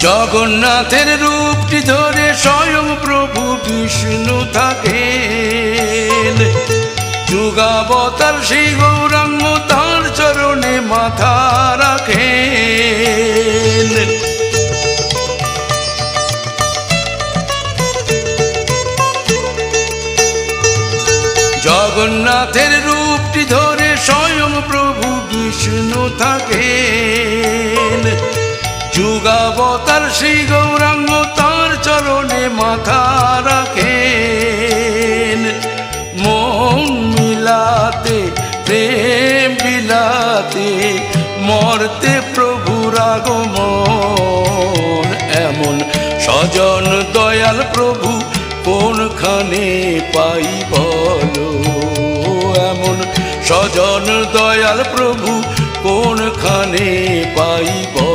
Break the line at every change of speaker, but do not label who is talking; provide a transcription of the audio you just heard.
জগন্নাথের রূপটি ধরে স্বয়ং প্রভু বিষ্ণু থাকেন। যুগাবতার সেই গৌরাঙ্গ তার চরণে মাথা রাখেন। জগন্নাথের রূপটি ধরে স্বয়ং প্রভু বিষ্ণু থাকেন। যুগাবতার সেই গৌরাঙ্গ তার চরণে মাথা রাখেন। মন মিলাতে প্রেম বিলাতে মর্তে প্রভুর আগমন। এমন স্বজন দয়াল প্রভু কোনখানে পাই বলো? এমন স্বজন দয়াল প্রভু কোনখানে পাই বলো?